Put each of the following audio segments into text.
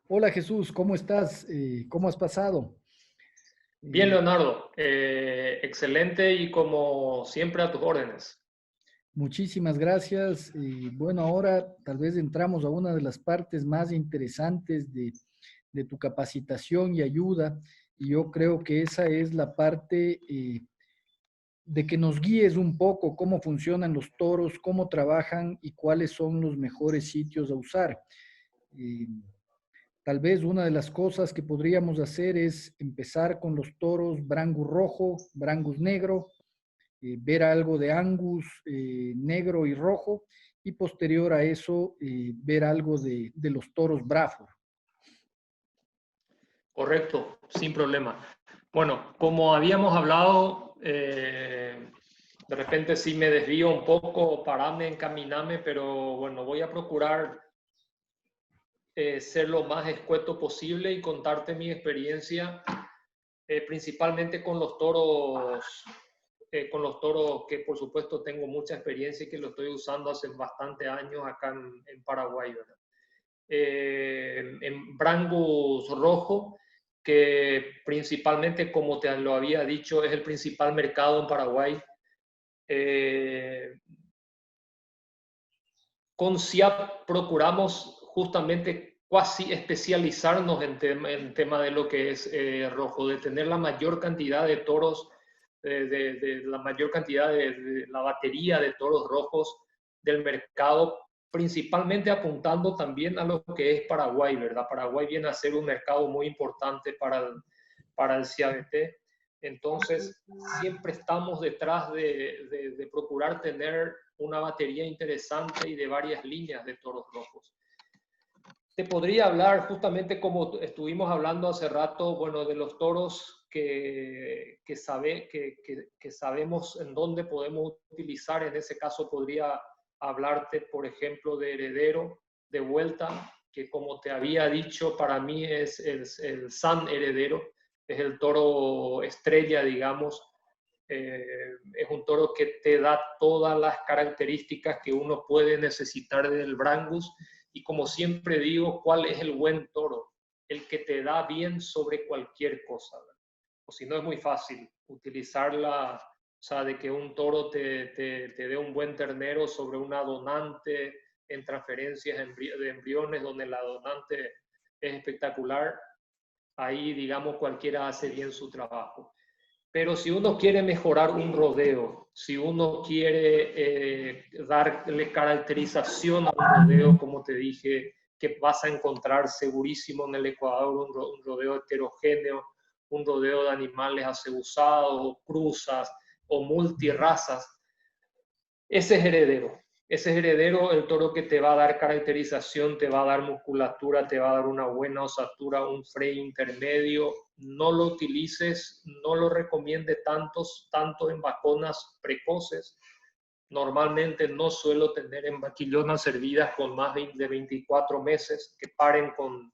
Hola Jesús, ¿cómo estás? ¿Cómo has pasado? Bien, Eh, Leonardo, excelente y como siempre a tus órdenes. Muchísimas gracias. Bueno, ahora tal vez entramos a una de las partes más interesantes de tu capacitación y ayuda, y yo creo que esa es la parte de que nos guíes un poco cómo funcionan los toros, cómo trabajan y cuáles son los mejores sitios a usar. Eh, Tal vez una de las cosas que podríamos hacer es empezar con los toros Brangus rojo, Brangus negro, ver algo de Angus negro y rojo, y posterior a eso ver algo de los toros Braford. Correcto, sin problema. Bueno, como habíamos hablado, de repente sí me desvío un poco, parame, encaminame, pero bueno, voy a procurar ser lo más escueto posible y contarte mi experiencia, principalmente con los toros que por supuesto tengo mucha experiencia y que lo estoy usando hace bastante años acá en Paraguay, ¿verdad? En Brangus rojo, que principalmente, como te lo había dicho, es el principal mercado en Paraguay. Eh, con CIAP procuramos justamente casi especializarnos en tema de lo que es rojo, de tener la mayor cantidad de toros, de la mayor cantidad de la batería de toros rojos del mercado, principalmente apuntando también a lo que es Paraguay, ¿verdad? Paraguay viene a ser un mercado muy importante para el CABT. Entonces, siempre estamos detrás de procurar tener una batería interesante y de varias líneas de toros rojos. Te podría hablar justamente como estuvimos hablando hace rato, bueno, de los toros que sabemos en dónde podemos utilizar. En ese caso podría hablarte, por ejemplo, de Heredero, de Vuelta, que como te había dicho, para mí es el San Heredero, es el toro estrella, digamos. Es un toro que te da todas las características que uno puede necesitar del Brangus, y como siempre digo, ¿cuál es el buen toro? El que te da bien sobre cualquier cosa, ¿verdad? O si no, es muy fácil utilizarla, o sea, de que un toro te dé un buen ternero sobre una donante en transferencias de embriones donde la donante es espectacular. Ahí, digamos, cualquiera hace bien su trabajo. Pero si uno quiere mejorar un rodeo, si uno quiere darle caracterización a un rodeo, como te dije, que vas a encontrar segurísimo en el Ecuador, un rodeo heterogéneo, un rodeo de animales acebusados, o cruzas, o multirrazas, ese es heredero. Ese es heredero, el toro que te va a dar caracterización, te va a dar musculatura, te va a dar una buena osatura, un frame intermedio. No lo utilices, no lo recomiende tanto en vaconas precoces. Normalmente no suelo tener en vaquillonas servidas con más de 24 meses, que paren con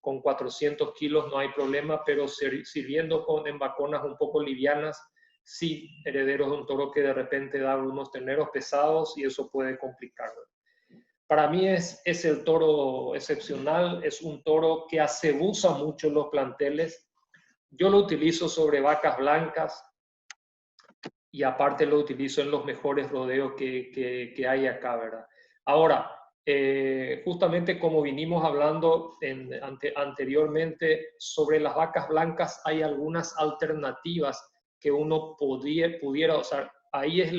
400 kilos, no hay problema, pero sirviendo en vaconas un poco livianas, sí, Heredero es un toro que de repente da unos terneros pesados y eso puede complicarlo. Para mí es el toro excepcional, es un toro que acebusa mucho los planteles. Yo lo utilizo sobre vacas blancas y aparte lo utilizo en los mejores rodeos que hay acá, ¿verdad? Ahora, justamente como vinimos hablando anteriormente sobre las vacas blancas, hay algunas alternativas que uno pudiera, o sea, ahí es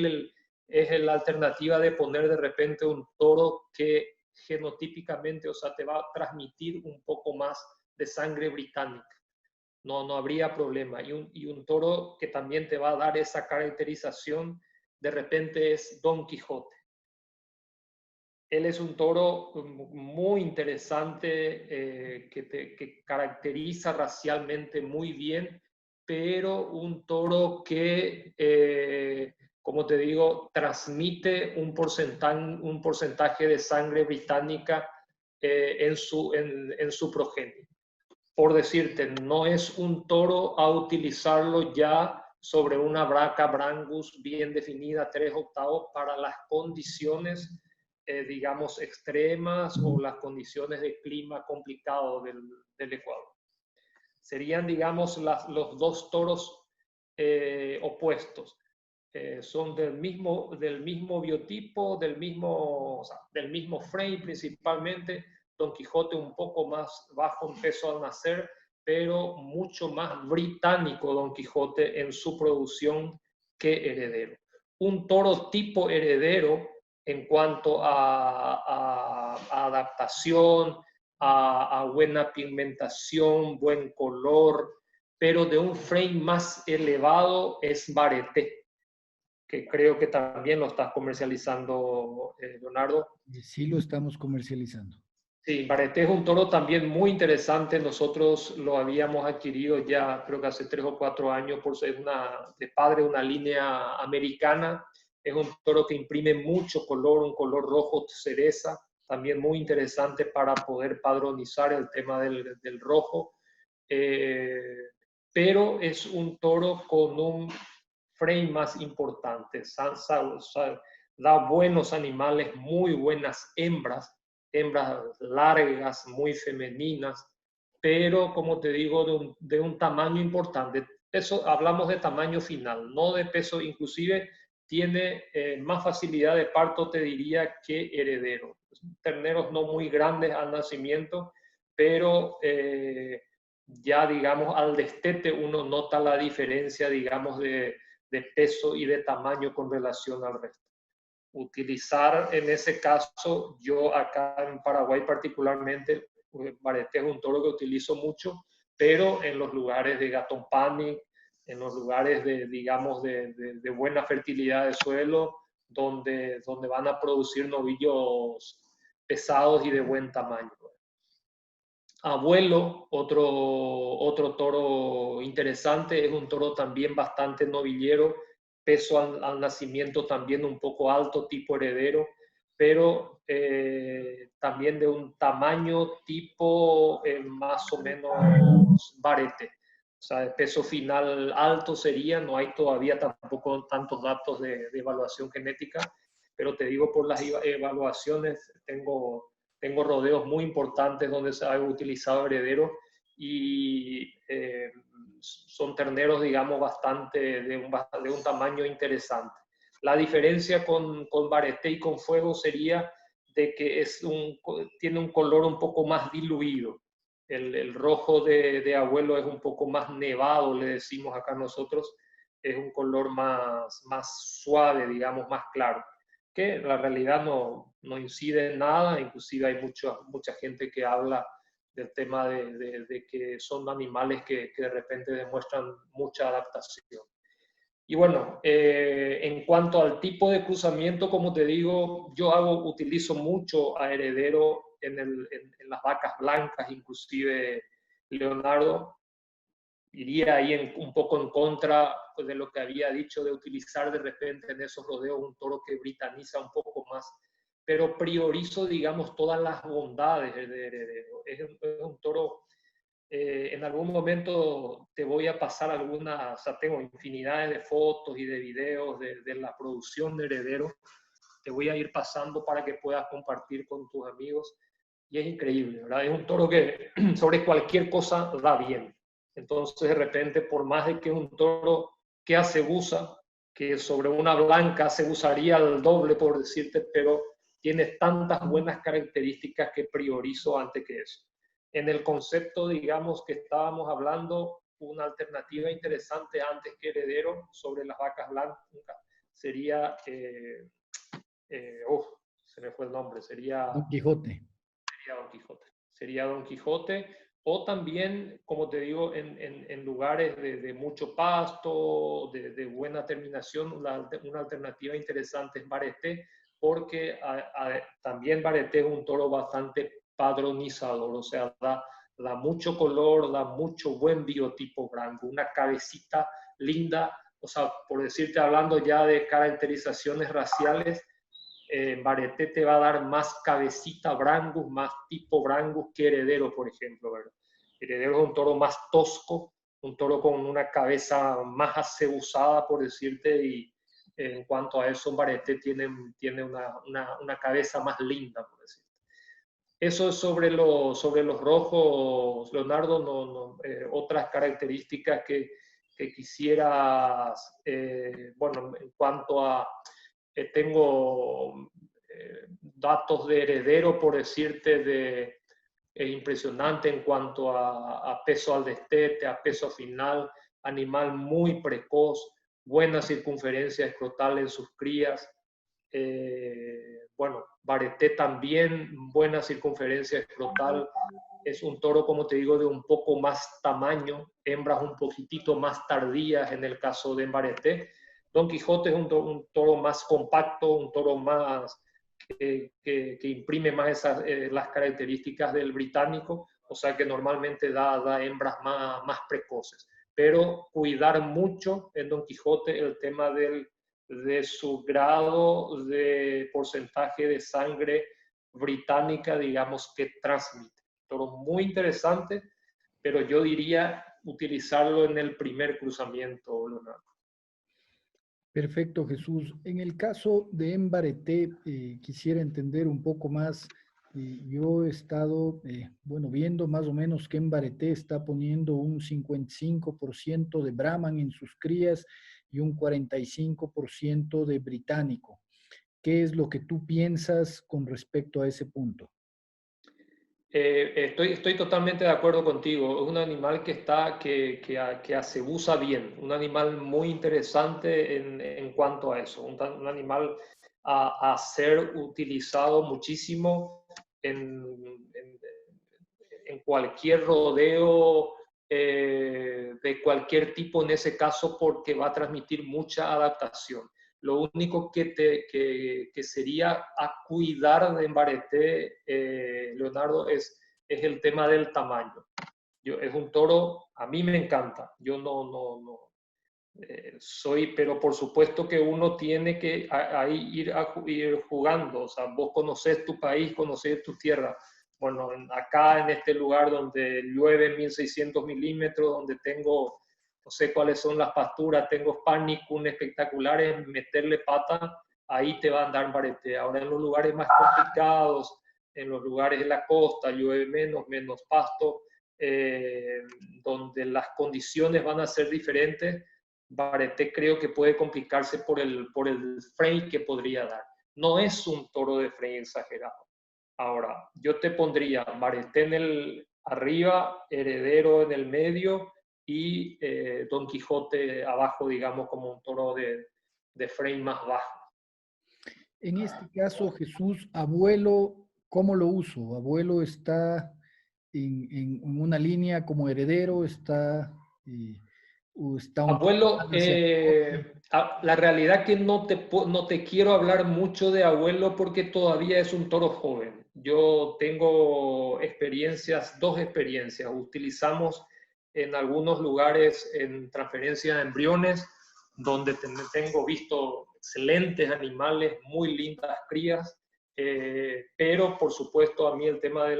la alternativa de poner de repente un toro que genotípicamente, o sea, te va a transmitir un poco más de sangre británica. No habría problema. Y un toro que también te va a dar esa caracterización, de repente es Don Quijote. Él es un toro muy interesante, que caracteriza racialmente muy bien, pero un toro que, como te digo, transmite un porcentaje de sangre británica en su progenie. Por decirte, no es un toro a utilizarlo ya sobre una braca Brangus bien definida, 3 octavos, para las condiciones digamos, extremas o las condiciones de clima complicado del Ecuador. Serían, digamos, los dos toros opuestos. Son del mismo biotipo, o sea, del mismo frame principalmente. Don Quijote un poco más bajo en peso al nacer, pero mucho más británico Don Quijote en su producción que Heredero. Un toro tipo Heredero en cuanto a adaptación, a buena pigmentación, buen color, pero de un frame más elevado es Bareté, que creo que también lo estás comercializando, Leonardo. Sí lo estamos comercializando. Sí, Bareté es un toro también muy interesante. Nosotros lo habíamos adquirido ya creo que hace 3 o 4 años por ser de padre una línea americana. Es un toro que imprime mucho color, un color rojo cereza, también muy interesante para poder padronizar el tema del rojo. Pero es un toro con un frame más importante. Da buenos animales, muy buenas hembras largas, muy femeninas, pero como te digo, de un tamaño importante. Eso hablamos de tamaño final, no de peso, inclusive tiene más facilidad de parto, te diría, que Heredero. Terneros no muy grandes al nacimiento, pero ya, digamos, al destete uno nota la diferencia, digamos, de peso y de tamaño con relación al resto. Utilizar en ese caso, yo acá en Paraguay particularmente, Bareté es un toro que utilizo mucho, pero en los lugares de Gatón Panic, en los lugares digamos, de buena fertilidad de suelo, donde van a producir novillos pesados y de buen tamaño. Abuelo, otro toro interesante, es un toro también bastante novillero, peso al nacimiento también un poco alto, tipo Heredero, pero también de un tamaño tipo más o menos Bareté. O sea, el peso final alto sería, no hay todavía tampoco tantos datos de evaluación genética, pero te digo, por las evaluaciones tengo rodeos muy importantes donde se ha utilizado Heredero y son terneros, digamos, bastante de un tamaño interesante. La diferencia con Bareté y con Fuego sería de que tiene un color un poco más diluido. El rojo de Abuelo es un poco más nevado, le decimos acá nosotros, es un color más suave, digamos, más claro, que la realidad no incide en nada. Inclusive hay mucha gente que habla del tema de que son animales que de repente demuestran mucha adaptación. Y bueno, en cuanto al tipo de cruzamiento, como te digo, utilizo mucho a Heredero en las vacas blancas, inclusive, Leonardo. Iría ahí un poco en contra de lo que había dicho de utilizar de repente en esos rodeos un toro que britaniza un poco más, pero priorizo, digamos, todas las bondades de Heredero. Es un toro, en algún momento te voy a pasar algunas, o sea, tengo infinidades de fotos y de videos de la producción de Heredero, te voy a ir pasando para que puedas compartir con tus amigos, y es increíble, ¿verdad? Es un toro que sobre cualquier cosa da bien. Entonces, de repente, por más de que es un toro que hace busa, que sobre una blanca se usaría el doble, por decirte, pero tiene tantas buenas características que priorizo antes que eso. En el concepto, digamos, que estábamos hablando, una alternativa interesante antes que Heredero sobre las vacas blancas sería, se me fue el nombre, sería Don Quijote. Don Quijote. Sería Don Quijote, o también, como te digo, en lugares de mucho pasto, de buena terminación, una alternativa interesante es Bareté, porque también Bareté es un toro bastante padronizador, o sea, da mucho color, da mucho buen biotipo branco, una cabecita linda, o sea, por decirte, hablando ya de caracterizaciones raciales, Bareté te va a dar más cabecita Brangus, más tipo Brangus que Heredero, por ejemplo, ¿verdad? Heredero es un toro más tosco, un toro con una cabeza más acebusada, por decirte, en cuanto a eso, Mbareté tiene una cabeza más linda, por decir. Eso es sobre los rojos, Leonardo. Otras características que quisieras, bueno, en cuanto a, tengo datos de heredero, por decirte, impresionante en cuanto a peso al destete, a peso final, animal muy precoz, buena circunferencia escrotal en sus crías. Bueno, Mbareté también, buena circunferencia escrotal. Es un toro, como te digo, de un poco más tamaño, hembras un poquitito más tardías en el caso de Mbareté. Don Quijote es un toro más compacto, un toro más que imprime más las características del británico, o sea que normalmente da hembras más precoces. Pero cuidar mucho en Don Quijote el tema de su grado de porcentaje de sangre británica, digamos, que transmite. Toro muy interesante, pero yo diría utilizarlo en el primer cruzamiento, Leonardo. Perfecto, Jesús. En el caso de Mbareté, quisiera entender un poco más. Yo he estado, bueno, viendo más o menos que Mbareté está poniendo un 55% de Brahman en sus crías y un 45% de británico. ¿Qué es lo que tú piensas con respecto a ese punto? Estoy totalmente de acuerdo contigo. Es un animal que acebusa bien, un animal muy interesante en cuanto a eso, un animal a ser utilizado muchísimo en, en, en cualquier rodeo de cualquier tipo en ese caso, porque va a transmitir mucha adaptación. Lo único que sería a cuidar de Mbareté, Leonardo, es el tema del tamaño. Es un toro, a mí me encanta. Yo no soy, pero por supuesto que uno tiene que ahí ir jugando. O sea, vos conocés tu país, conocés tu tierra. Bueno, acá en este lugar donde llueve 1600 milímetros, donde tengo, no sé cuáles son las pasturas, tengo panicum espectaculares, meterle pata, ahí te va a andar Mbareté. Ahora en los lugares más complicados, en los lugares de la costa, llueve menos pasto, donde las condiciones van a ser diferentes. Mbareté creo que puede complicarse por el frame que podría dar. No es un toro de frame exagerado. Ahora, yo te pondría Mbareté en el arriba, Heredero en el medio y Don Quijote abajo, digamos, como un toro de frame más bajo. En este caso, Jesús, abuelo, ¿cómo lo uso? Abuelo está en una línea como heredero, está un poco Abuelo, más hacia... la realidad que no te quiero hablar mucho de abuelo porque todavía es un toro joven. Yo tengo dos experiencias. Utilizamos en algunos lugares en transferencia de embriones, donde tengo visto excelentes animales, muy lindas crías, pero por supuesto a mí el tema de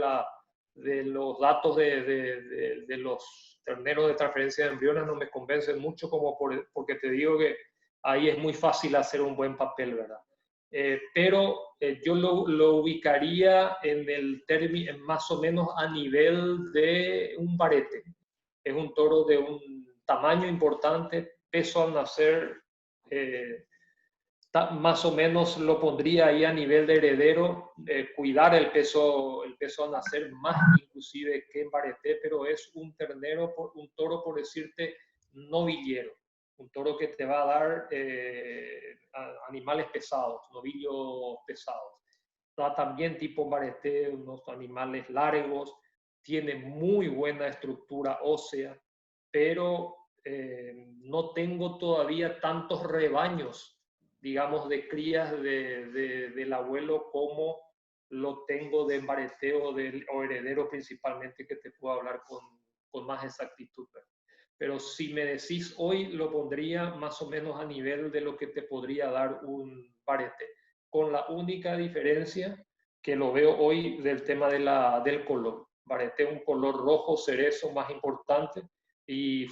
los datos de los terneros de transferencia de embriones no me convencen mucho, porque te digo que ahí es muy fácil hacer un buen papel, ¿verdad? Pero yo lo ubicaría en el término más o menos a nivel de un Mbareté. Es un toro de un tamaño importante, peso al nacer, más o menos lo pondría ahí a nivel de heredero, cuidar el peso al nacer más inclusive que Mbareté, pero es un toro, por decirte, novillero, un toro que te va a dar animales pesados, novillos pesados. Da también tipo Mbareté, unos animales largos, tiene muy buena estructura ósea, pero no tengo todavía tantos rebaños, digamos, de crías del abuelo como lo tengo de Mbareté o heredero principalmente, que te puedo hablar con más exactitud. Pero si me decís hoy, lo pondría más o menos a nivel de lo que te podría dar un Mbareté, con la única diferencia que lo veo hoy del tema del color. Mbareté un color rojo cerezo más importante y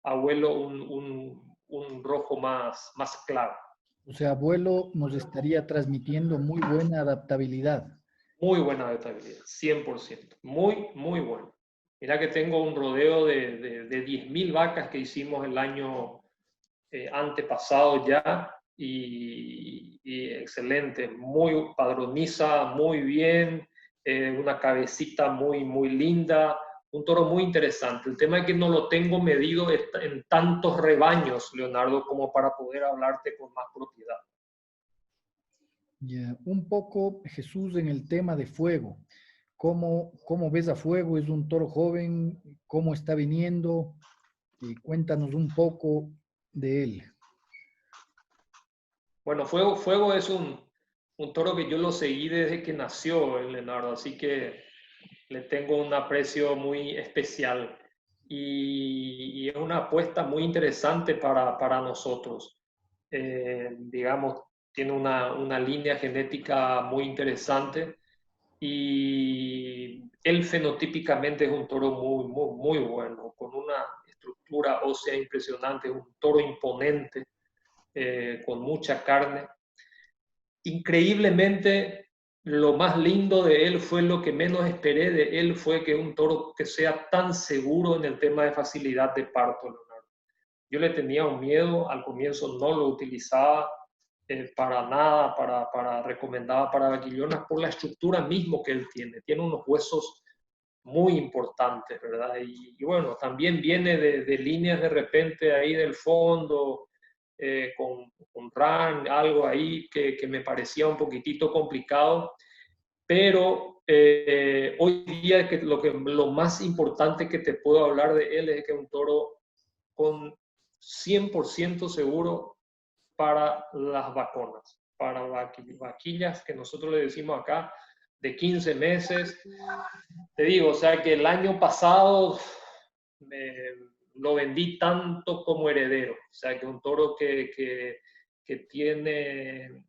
abuelo un rojo más claro. O sea, abuelo nos estaría transmitiendo muy buena adaptabilidad. Muy buena adaptabilidad, 100%. Muy, muy bueno. Mira que tengo un rodeo de 10.000 vacas que hicimos el año antepasado ya y excelente. Muy padroniza, muy bien, una cabecita muy, muy linda. Un toro muy interesante. El tema es que no lo tengo medido en tantos rebaños, Leonardo, como para poder hablarte con más propiedad. Ya, un poco, Jesús, en el tema de Fuego. ¿Cómo ves a Fuego? ¿Es un toro joven? ¿Cómo está viniendo? Cuéntanos un poco de él. Bueno, Fuego es un toro que yo lo seguí desde que nació, Leonardo, así que le tengo un aprecio muy especial y es una apuesta muy interesante para nosotros. Digamos, tiene una línea genética muy interesante y él fenotípicamente es un toro muy, muy, muy bueno, con una estructura ósea impresionante, un toro imponente, con mucha carne. Increíblemente, lo más lindo de él fue lo que menos esperé de él, fue que un toro que sea tan seguro en el tema de facilidad de parto, Leonardo. Yo le tenía un miedo, al comienzo no lo utilizaba para nada, recomendaba para vaquillonas por la estructura mismo que él tiene. Tiene unos huesos muy importantes, ¿verdad? Y bueno, también viene de líneas de repente ahí del fondo, con RAN, algo ahí que me parecía un poquitito complicado, pero hoy día lo más importante que te puedo hablar de él es que es un toro con 100% seguro para las vaconas, para vaquillas que nosotros le decimos acá de 15 meses. Te digo, o sea que el año pasado lo vendí tanto como heredero, o sea que un toro que tiene,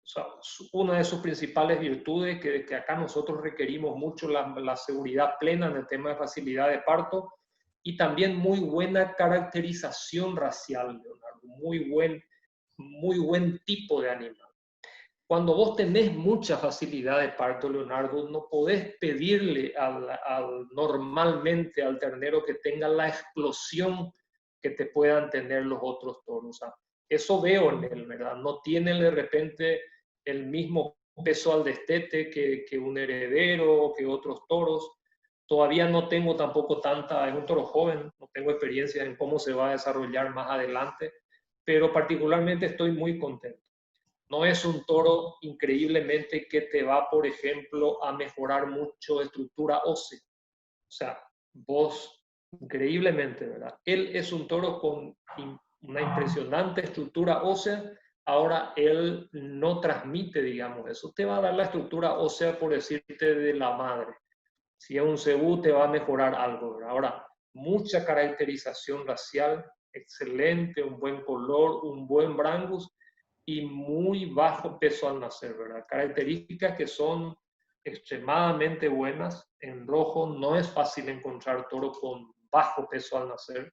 o sea, una de sus principales virtudes, que acá nosotros requerimos mucho la seguridad plena en el tema de facilidad de parto y también muy buena caracterización racial, Leonardo, muy buen tipo de animal. Cuando vos tenés mucha facilidad de parto, Leonardo, no podés pedirle normalmente al ternero que tenga la explosión que te puedan tener los otros toros. O sea, eso veo en él, ¿verdad? No tiene de repente el mismo peso al destete que un heredero, que otros toros. Todavía no tengo tampoco es un toro joven, no tengo experiencia en cómo se va a desarrollar más adelante, pero particularmente estoy muy contento. No es un toro increíblemente que te va, por ejemplo, a mejorar mucho estructura ósea. O sea, vos, increíblemente, ¿verdad? Él es un toro con una impresionante estructura ósea. Ahora, él no transmite, digamos, eso. Te va a dar la estructura ósea, por decirte, de la madre. Si es un cebú, te va a mejorar algo, ¿verdad? Ahora, mucha caracterización racial, excelente, un buen color, un buen brangus y muy bajo peso al nacer, ¿verdad? Características que son extremadamente buenas. En rojo no es fácil encontrar toro con bajo peso al nacer.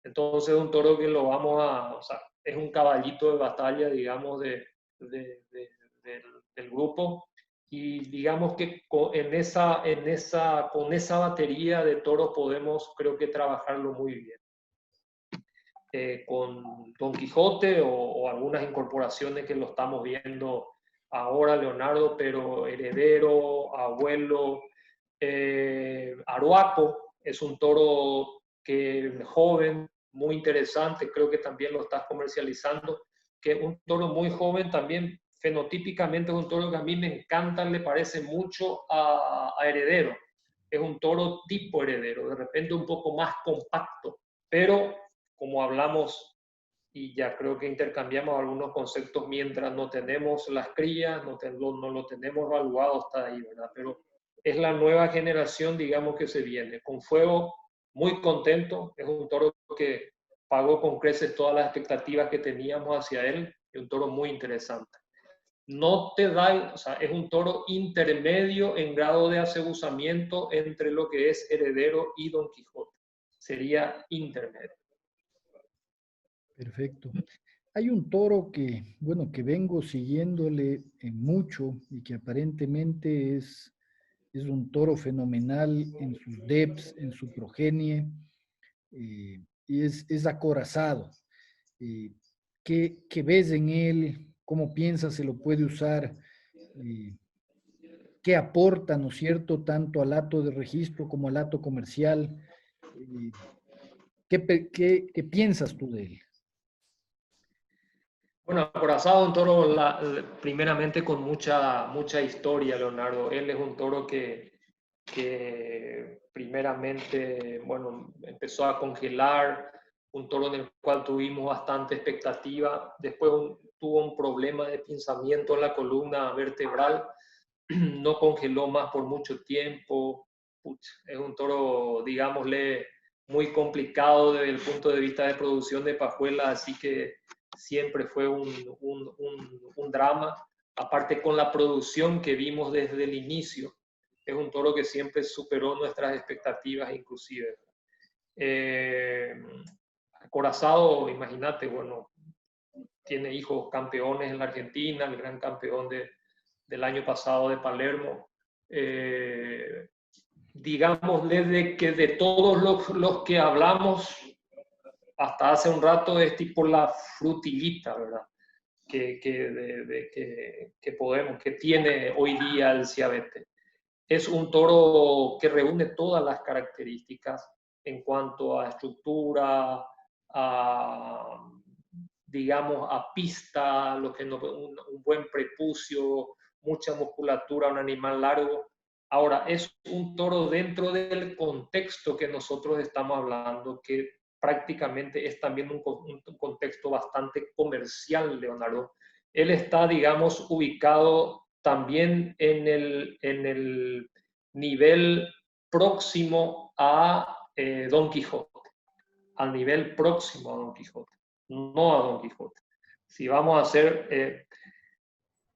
Entonces, un toro que lo vamos o sea, es un caballito de batalla, digamos, del grupo. Y digamos que con esa batería de toros podemos, creo que, trabajarlo muy bien. Con Don Quijote o algunas incorporaciones que lo estamos viendo ahora, Leonardo, pero heredero, abuelo. Aruaco es un toro joven, muy interesante, creo que también lo estás comercializando, que es un toro muy joven también, fenotípicamente es un toro que a mí me encanta, le parece mucho a heredero. Es un toro tipo heredero, de repente un poco más compacto, pero como hablamos y ya creo que intercambiamos algunos conceptos mientras no tenemos las crías, no lo tenemos evaluado hasta ahí, ¿verdad? Pero es la nueva generación, digamos, que se viene. Con Fuego, muy contento, es un toro que pagó con creces todas las expectativas que teníamos hacia él, es un toro muy interesante. No te da, o sea, es un toro intermedio en grado de aseguzamiento entre lo que es heredero y Don Quijote. Sería intermedio. Perfecto. Hay un toro que, bueno, que vengo siguiéndole en mucho y que aparentemente es un toro fenomenal en sus deps, en su progenie, y es acorazado. Eh, ¿qué ves en él? ¿Cómo piensas se lo puede usar? Eh, ¿Qué aporta, no es cierto, tanto al acto de registro como al acto comercial? Eh, ¿qué piensas tú de él? Bueno, Acorazado es un toro primeramente con mucha historia, Leonardo. Él es un toro que primeramente, bueno, empezó a congelar, un toro en el cual tuvimos bastante expectativa. Después tuvo un problema de pinzamiento en la columna vertebral, no congeló más por mucho tiempo. Es un toro, digámosle, muy complicado desde el punto de vista de producción de pajuelas, así que siempre fue un drama. Aparte con la producción que vimos desde el inicio, es un toro que siempre superó nuestras expectativas inclusive. Eh, Acorazado, imagínate, bueno, tiene hijos campeones en la Argentina, el gran campeón del año pasado de Palermo. Digamos, desde que de todos los que hablamos hasta hace un rato es tipo la frutillita, ¿verdad? Que podemos, que tiene hoy día el Ciavete. Es un toro que reúne todas las características en cuanto a estructura, a, digamos, a pista, lo que un buen prepucio, mucha musculatura, un animal largo. Ahora, es un toro dentro del contexto que nosotros estamos hablando, que prácticamente es también un contexto bastante comercial, Leonardo. Él está, digamos, ubicado también en el nivel próximo a Don Quijote, al nivel próximo a Don Quijote, no a Don Quijote. Si vamos a hacer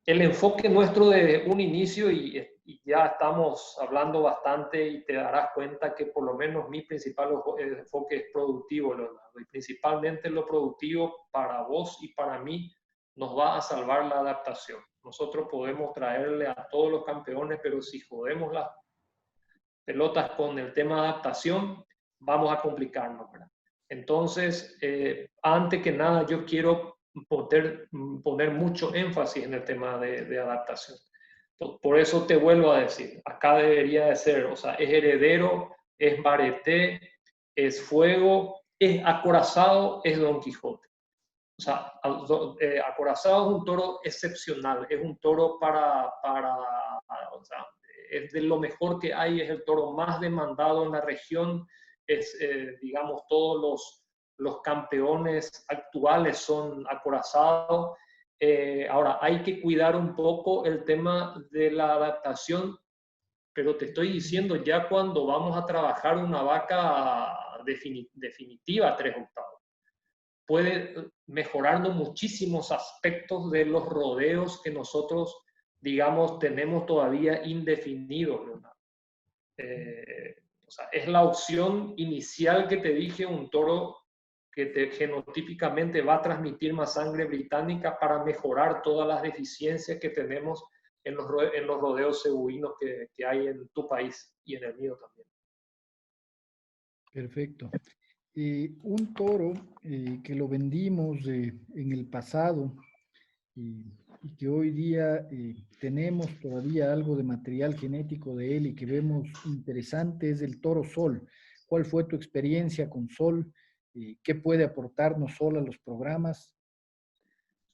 el enfoque nuestro de un inicio y ya estamos hablando bastante y te darás cuenta que por lo menos mi principal enfoque es productivo, Leonardo, y principalmente lo productivo para vos y para mí nos va a salvar la adaptación. Nosotros podemos traerle a todos los campeones, pero si jodemos las pelotas con el tema de adaptación, vamos a complicarnos, ¿verdad? Entonces, antes que nada, yo quiero poner mucho énfasis en el tema de adaptación. Por eso te vuelvo a decir, acá debería de ser, o sea, es heredero, es varieté, es fuego, es acorazado, es Don Quijote. O sea, acorazado es un toro excepcional, es un toro o sea, es de lo mejor que hay, es el toro más demandado en la región, es, digamos, todos los campeones actuales son acorazados. Ahora, hay que cuidar un poco el tema de la adaptación, pero te estoy diciendo, ya cuando vamos a trabajar una vaca definitiva 3/8 puede mejorarnos muchísimos aspectos de los rodeos que nosotros, digamos, tenemos todavía indefinidos. O sea, es la opción inicial que te dije, un toro que genotípicamente va a transmitir más sangre británica para mejorar todas las deficiencias que tenemos en los rodeos cebuinos que hay en tu país y en el mío también. Perfecto. Un toro que lo vendimos en el pasado y que hoy día tenemos todavía algo de material genético de él y que vemos interesante es el toro Sol. ¿Cuál fue tu experiencia con Sol? ¿Qué puede aportarnos Sol a los programas?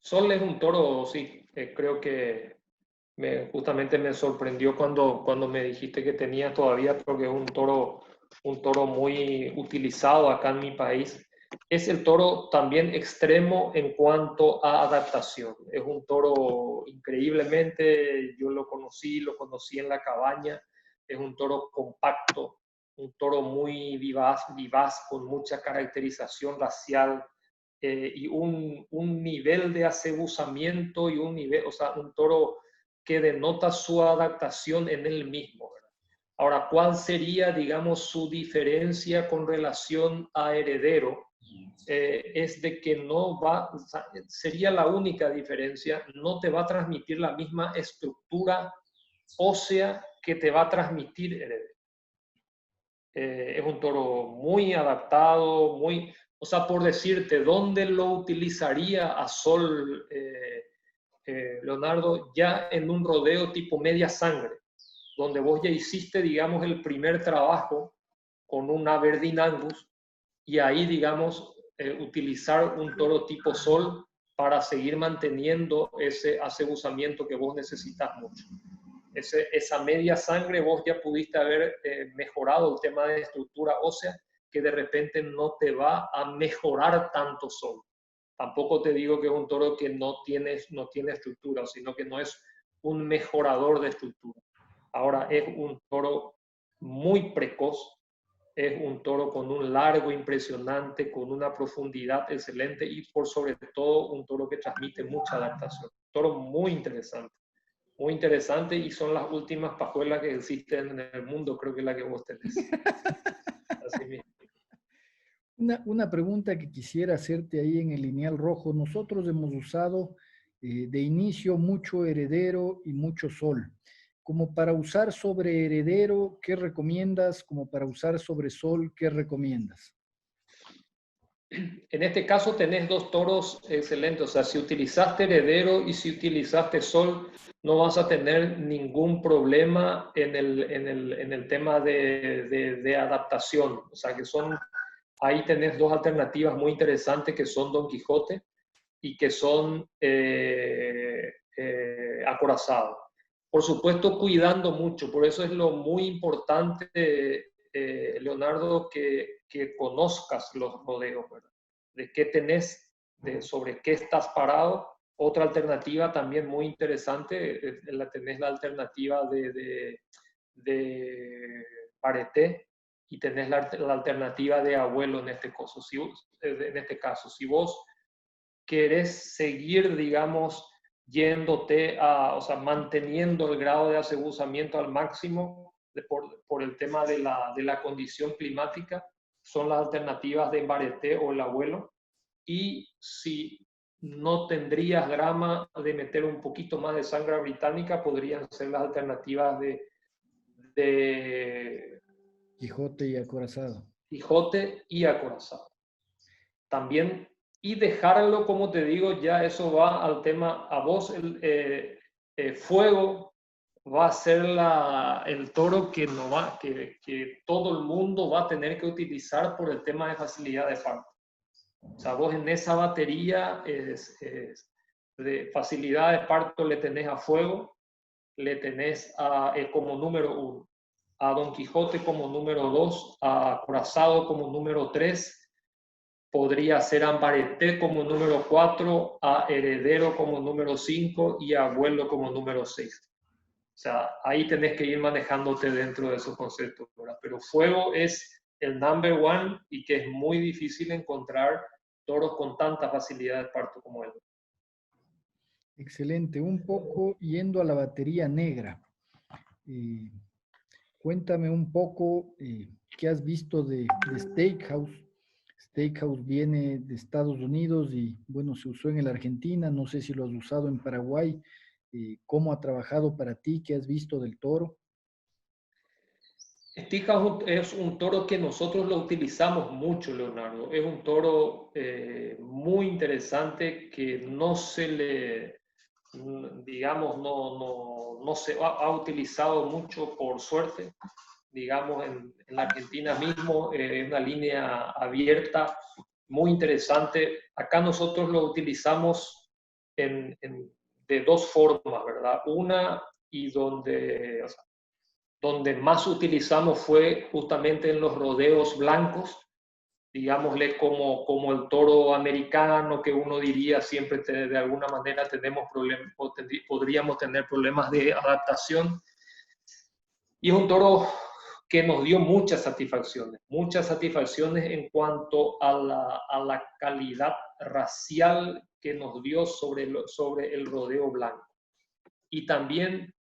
Sol es un toro, sí, creo que justamente me sorprendió cuando me dijiste que tenía todavía, porque es un toro muy utilizado acá en mi país. Es el toro también extremo en cuanto a adaptación. Es un toro increíblemente, yo lo conocí en la cabaña, es un toro compacto, un toro muy vivaz con mucha caracterización racial, y un nivel de acebuzamiento y un nivel, o sea, un toro que denota su adaptación en él mismo, ¿verdad? Ahora, ¿cuál sería, digamos, su diferencia con relación a heredero? es de que no va, sería la única diferencia, no te va a transmitir la misma estructura ósea que te va a transmitir heredero. Es un toro muy adaptado, muy, o sea, por decirte, ¿dónde lo utilizaría a Sol Leonardo? Ya en un rodeo tipo media sangre, donde vos ya hiciste, digamos, el primer trabajo con un Aberdeen Angus, y ahí, digamos, utilizar un toro tipo Sol para seguir manteniendo ese acebuzamiento que vos necesitas mucho. Esa media sangre vos ya pudiste haber mejorado el tema de estructura ósea, que de repente no te va a mejorar tanto Sol. Tampoco te digo que es un toro que no tiene estructura, sino que no es un mejorador de estructura. Ahora es un toro muy precoz, es un toro con un largo impresionante, con una profundidad excelente y por sobre todo un toro que transmite mucha adaptación. Un toro muy interesante y son las últimas pajuelas que existen en el mundo, creo que es la que vos tenés. Así mismo. Una pregunta que quisiera hacerte ahí en el lineal rojo. Nosotros hemos usado de inicio mucho heredero y mucho sol. Como para usar sobre heredero, ¿qué recomiendas? Como para usar sobre sol, ¿qué recomiendas? En este caso tenés dos toros excelentes, o sea, si utilizaste heredero y si utilizaste sol, no vas a tener ningún problema en el tema de adaptación. O sea, que ahí tenés dos alternativas muy interesantes que son Don Quijote y que son acorazado. Por supuesto, cuidando mucho, por eso es lo muy importante, Leonardo, que conozcas los rodeos, ¿verdad? De qué tenés, sobre qué estás parado. Otra alternativa también muy interesante, tenés la alternativa de pareté y tenés la alternativa de abuelo en este caso. Si vos querés seguir, digamos, yéndote o sea, manteniendo el grado de acebuzamiento al máximo por el tema de la condición climática, son las alternativas de embareté o el abuelo. Y si no tendrías grama de meter un poquito más de sangre británica, podrían ser las alternativas de Quijote y acorazado. Quijote y acorazado. También, y dejarlo, como te digo, ya eso va al tema, a vos fuego va a ser el toro que todo el mundo va a tener que utilizar por el tema de facilidad de parto. O sea, vos en esa batería de facilidad de parto le tenés a fuego, le tenés como número 1, a Don Quijote como número 2, a acorazado como número 3, podría ser Ambareté como número 4, a Heredero como número 5 y a Abuelo como número 6. O sea, ahí tenés que ir manejándote dentro de esos conceptos, ¿verdad? Pero fuego es el number one y que es muy difícil encontrar toros con tanta facilidad de parto como él. Excelente. Un poco yendo a la batería negra. Cuéntame un poco qué has visto de Steakhouse. Steakhouse viene de Estados Unidos y bueno, se usó en la Argentina, no sé si lo has usado en Paraguay. ¿Cómo ha trabajado para ti? ¿Qué has visto del toro? Steakhouse es un toro que nosotros lo utilizamos mucho, Leonardo. Es un toro muy interesante que no se le, digamos, no se ha utilizado mucho por suerte. Digamos, en la Argentina mismo, una línea abierta muy interesante. Acá nosotros lo utilizamos de dos formas, ¿verdad? Una, y donde más utilizamos fue justamente en los rodeos blancos, digámosle como el toro americano, que uno diría siempre de alguna manera tenemos problemas, podríamos tener problemas de adaptación. Y es un toro que nos dio muchas satisfacciones en cuanto a la calidad racial que nos dio sobre el rodeo blanco. Y también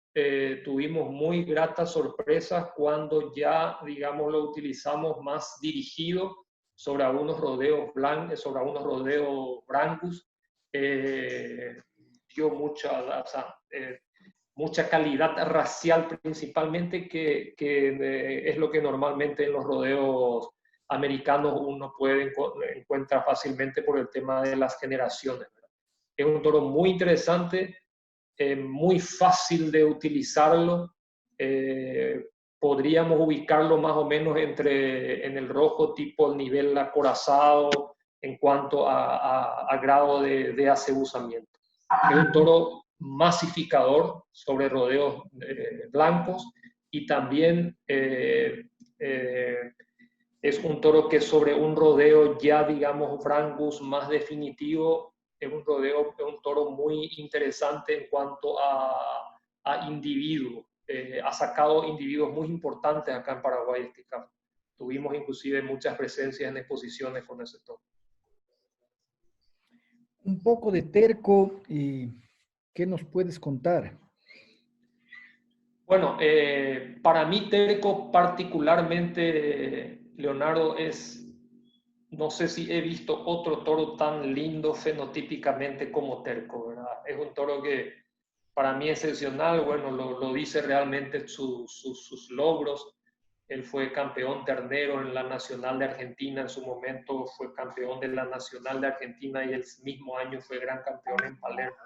tuvimos muy gratas sorpresas cuando ya, digamos, lo utilizamos más dirigido sobre algunos rodeos blancos, sobre algunos rodeos Brangus, dio mucha, o sea, mucha calidad racial principalmente, que es lo que normalmente en los rodeos americanos uno puede encuentra fácilmente por el tema de las generaciones, ¿verdad? Es un toro muy interesante, muy fácil de utilizarlo. Podríamos ubicarlo más o menos en el rojo, tipo el nivel acorazado en cuanto a grado de acebuzamiento. Es un toro masificador sobre rodeos blancos, y también es un toro que sobre un rodeo ya, digamos, Brangus más definitivo, es un toro muy interesante en cuanto a individuos. Ha sacado individuos muy importantes acá en Paraguay este caso. Tuvimos inclusive muchas presencias en exposiciones con ese toro. Un poco de Terco, ¿qué nos puedes contar? Bueno, para mí Terco particularmente, Leonardo, no sé si he visto otro toro tan lindo fenotípicamente como Terco, ¿verdad? Es un toro que para mí es excepcional. Bueno, lo dice realmente sus logros. Él fue campeón ternero en la Nacional de Argentina, en su momento fue campeón de la Nacional de Argentina, y el mismo año fue gran campeón en Palermo.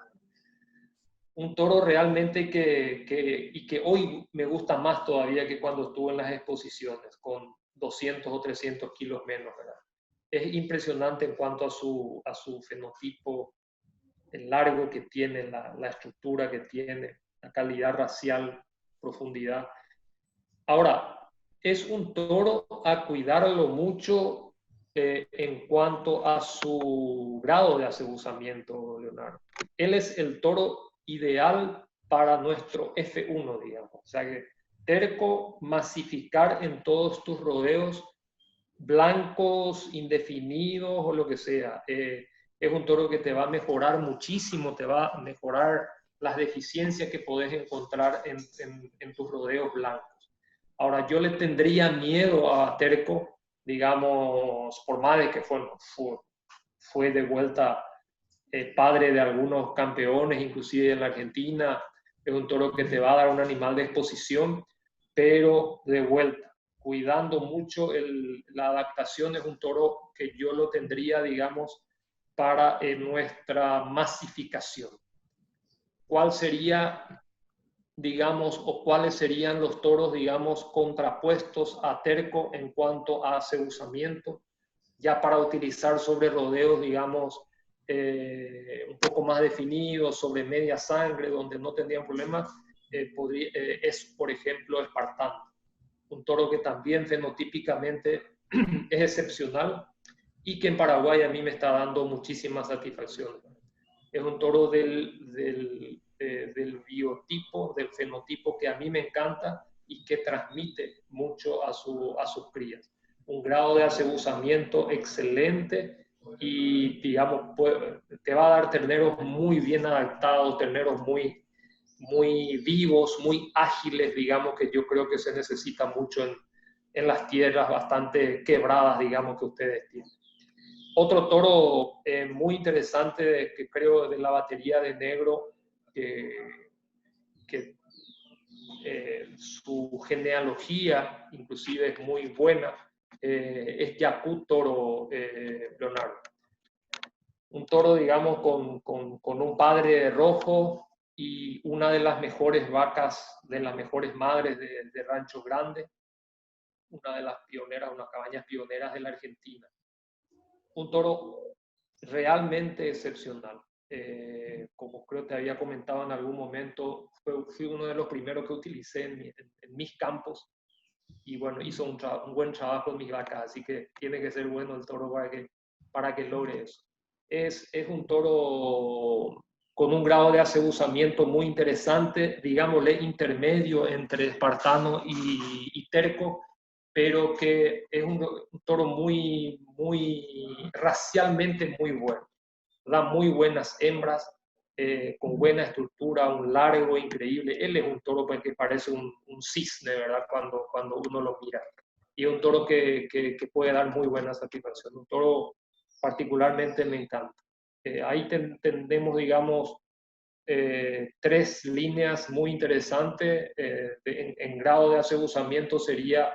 Un toro realmente que hoy me gusta más todavía que cuando estuvo en las exposiciones, con 200 o 300 kilos menos, ¿verdad? Es impresionante en cuanto a su fenotipo, el largo que tiene, la estructura que tiene, la calidad racial, profundidad. Ahora, es un toro a cuidarlo mucho en cuanto a su grado de acebuzamiento, Leonardo. Él es el toro ideal para nuestro F1, digamos. O sea que Terco, masificar en todos tus rodeos, blancos, indefinidos o lo que sea. Es un toro que te va a mejorar muchísimo, te va a mejorar las deficiencias que podés encontrar en tus rodeos blancos. Ahora, yo le tendría miedo a Terco, digamos, por más de que fue de vuelta padre de algunos campeones, inclusive en la Argentina. Es un toro que te va a dar un animal de exposición, pero de vuelta, cuidando mucho la adaptación. Es un toro que yo lo tendría, digamos, para nuestra masificación. ¿Cuál sería, digamos, o cuáles serían los toros, digamos, contrapuestos a Terco en cuanto a acebuzamiento, ya para utilizar sobre rodeos, digamos, un poco más definidos, sobre media sangre, donde no tendrían problemas? Es, por ejemplo, Espartano, un toro que también fenotípicamente es excepcional y que en Paraguay a mí me está dando muchísima satisfacción. Es un toro del biotipo, del fenotipo que a mí me encanta y que transmite mucho a sus crías. Un grado de acebuzamiento excelente y, digamos, te va a dar terneros muy bien adaptados, terneros muy vivos, muy ágiles, digamos, que yo creo que se necesita mucho en las tierras bastante quebradas, digamos, que ustedes tienen. Otro toro muy interesante que creo de la batería de negro, que su genealogía inclusive es muy buena, es Yacú Toro, Leonardo. Un toro, digamos, con un padre rojo y una de las mejores vacas, de las mejores madres de Rancho Grande, una de las pioneras, unas cabañas pioneras de la Argentina. Un toro realmente excepcional. Como creo te había comentado en algún momento, fui uno de los primeros que utilicé en mis campos, y bueno, hizo un buen trabajo en mis vacas, así que tiene que ser bueno el toro para que logre eso. Es un toro con un grado de acebuzamiento muy interesante, digámosle intermedio entre espartano y terco, pero que es un toro muy racialmente muy bueno. Da muy buenas hembras, con buena estructura, un largo increíble. Él es un toro que parece un cisne, ¿verdad? Cuando uno lo mira. y es un toro que puede dar muy buena satisfacción. Un toro particularmente me encanta. Ahí tenemos, digamos, tres líneas muy interesantes. En grado de acebuzamiento sería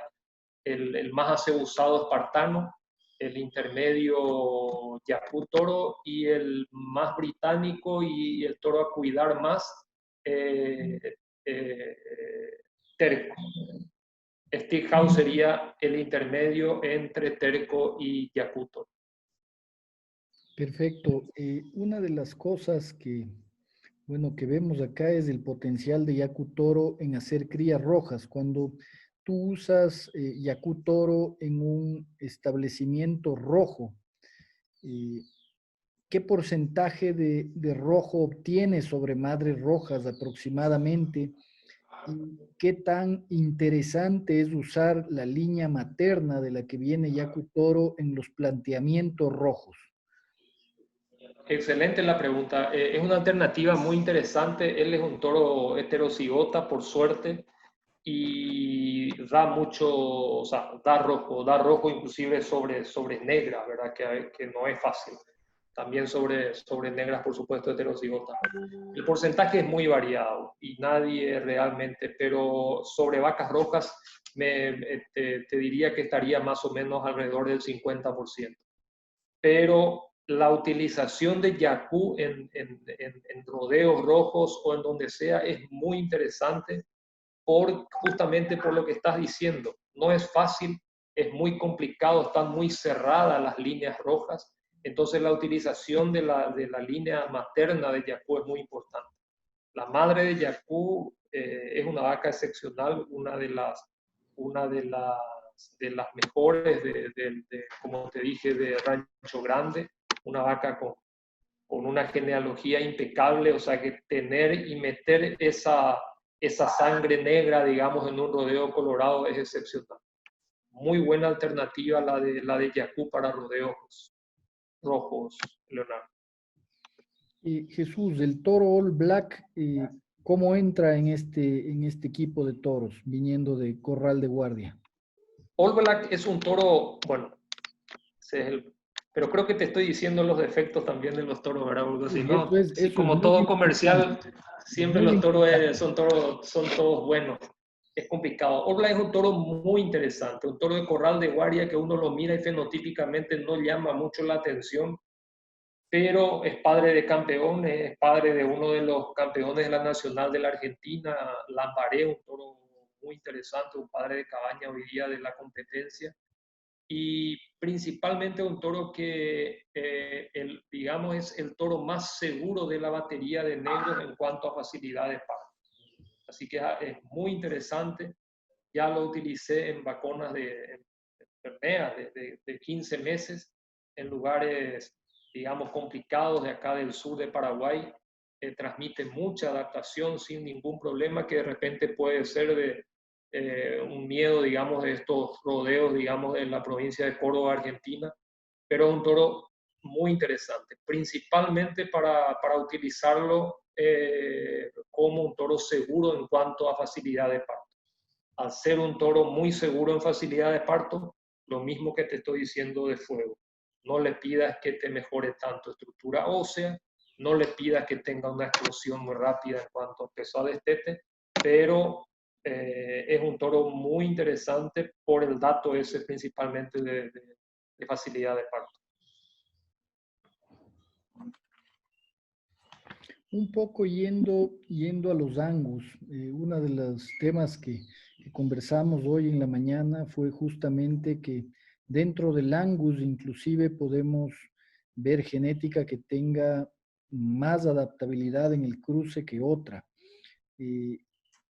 el más acebuzado espartano, el intermedio Yacú Toro y el más británico y el toro a cuidar más, eh, eh, Terco. Steakhouse sería el intermedio entre Terco y Yacú Toro. Perfecto. Una de las cosas que, bueno, que vemos acá es el potencial de Yacu Toro en hacer crías rojas. Cuando tú usas Yacu Toro en un establecimiento rojo, eh, ¿qué porcentaje de rojo obtienes sobre madres rojas aproximadamente? ¿Y qué tan interesante es usar la línea materna de la que viene Yacu Toro en los planteamientos rojos? Excelente la pregunta. Es una alternativa muy interesante. Él es un toro heterocigota, por suerte, y da mucho, o sea, da rojo inclusive sobre negras, ¿verdad? Que no es fácil. También sobre negras, por supuesto, heterocigota. El porcentaje es muy variado y nadie realmente, pero sobre vacas rojas te diría que estaría más o menos alrededor del 50%. Pero la utilización de Yacú en rodeos rojos o en donde sea es muy interesante justamente por lo que estás diciendo. No es fácil, es muy complicado, están muy cerradas las líneas rojas, entonces la utilización de la línea materna de Yacú es muy importante. La madre de Yacú es una vaca excepcional, una de las mejores, como te dije, de Rancho Grande, una vaca con una genealogía impecable, o sea que tener y meter esa sangre negra, digamos, en un rodeo colorado es excepcional. Muy buena alternativa la de Yacú para rodeos rojos, Leonardo. Jesús, el toro All Black, ¿cómo entra en este equipo de toros viniendo de Corral de Guardia? All Black es un toro, bueno, pero creo que te estoy diciendo los defectos también de los toros, ¿verdad? Porque si Uy, no, si eso es como muy todo importante, comercial, siempre muy los toros importante. son todos buenos. Es complicado. All Black es un toro muy interesante, un toro de corral de guardia que uno lo mira y fenotípicamente no llama mucho la atención, pero es padre de campeones, es padre de uno de los campeones de la Nacional de la Argentina, Lambaré, un toro muy interesante, un padre de cabaña hoy día de la competencia, y principalmente un toro que, digamos, es el toro más seguro de la batería de negros en cuanto a facilidad de parto. Así que es muy interesante. Ya lo utilicé en vaconas de perneas de 15 meses en lugares, digamos, complicados de acá del sur de Paraguay. Transmite mucha adaptación sin ningún problema, que de repente puede ser de un miedo, digamos, de estos rodeos, digamos, en la provincia de Córdoba, Argentina, pero es un toro muy interesante, principalmente para utilizarlo como un toro seguro en cuanto a facilidad de parto. Al ser un toro muy seguro en facilidad de parto, lo mismo que te estoy diciendo de fuego. No le pidas que te mejore tanto estructura ósea, no le pidas que tenga una explosión muy rápida en cuanto a peso a destete, pero es un toro muy interesante por el dato ese principalmente de facilidad de parto. Un poco yendo a los Angus, uno de los temas que conversamos hoy en la mañana fue justamente que dentro del Angus inclusive podemos ver genética que tenga más adaptabilidad en el cruce que otra. Eh,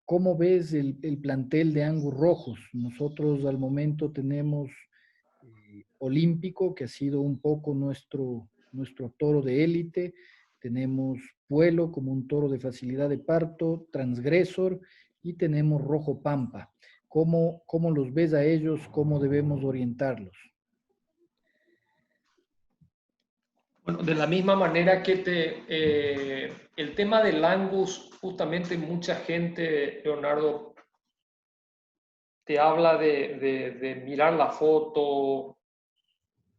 ¿Cómo ves el plantel de Angus rojos? Nosotros al momento tenemos Olímpico, que ha sido un poco nuestro toro de élite. Tenemos Puelo como un toro de facilidad de parto, Transgresor, y tenemos Rojo Pampa. ¿Cómo los ves a ellos? ¿Cómo debemos orientarlos? Bueno, de la misma manera que el tema del Angus, justamente mucha gente, Leonardo, te habla de mirar la foto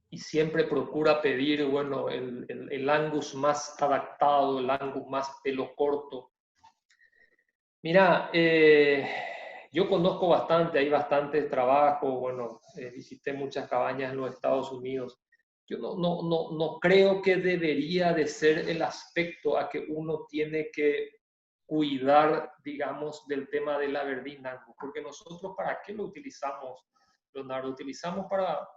y siempre procura pedir, bueno, el Angus más adaptado, el Angus más pelo corto. Mira, yo conozco bastante, hay bastante trabajo, bueno, visité muchas cabañas en los Estados Unidos. Yo no creo que debería de ser el aspecto a que uno tiene que cuidar, digamos, del tema de la Aberdeen Angus, porque nosotros, ¿para qué lo utilizamos, Leonardo? Utilizamos para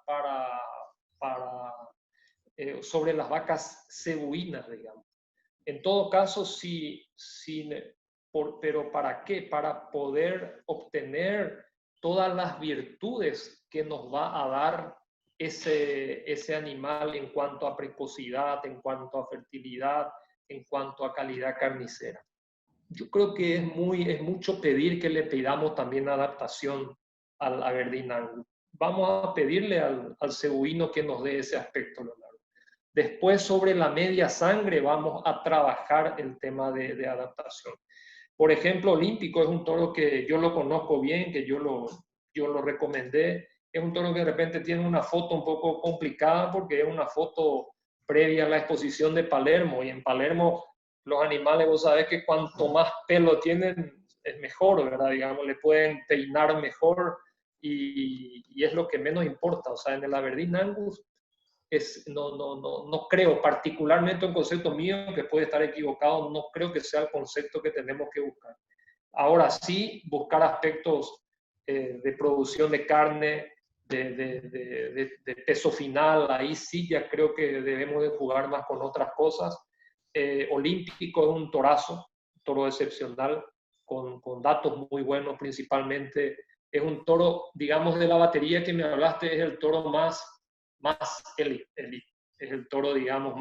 sobre las vacas cebuinas, digamos. En todo caso, pero ¿para qué? Para poder obtener todas las virtudes que nos va a dar ese animal en cuanto a precocidad, en cuanto a fertilidad, en cuanto a calidad carnicera. Yo creo que es mucho pedir que le pidamos también adaptación al Aberdeen Angus. Vamos a pedirle al cebuino que nos dé ese aspecto, Leonardo. Después, sobre la media sangre, vamos a trabajar el tema de adaptación. Por ejemplo, Olímpico es un toro que yo lo conozco bien, que yo lo recomendé. Es un toro que de repente tiene una foto un poco complicada porque es una foto previa a la exposición de Palermo. Y en Palermo los animales, vos sabés que cuanto más pelo tienen, es mejor, ¿verdad? Digamos, le pueden peinar mejor y es lo que menos importa. O sea, en el Aberdeen Angus no creo, particularmente un concepto mío que puede estar equivocado, no creo que sea el concepto que tenemos que buscar. Ahora sí, buscar aspectos de producción de carne, de peso final, ahí sí ya creo que debemos de jugar más con otras cosas. Olímpico es un torazo, un toro excepcional, con datos muy buenos principalmente. Es un toro, digamos, de la batería que me hablaste, es el toro más elite. Es el toro, digamos,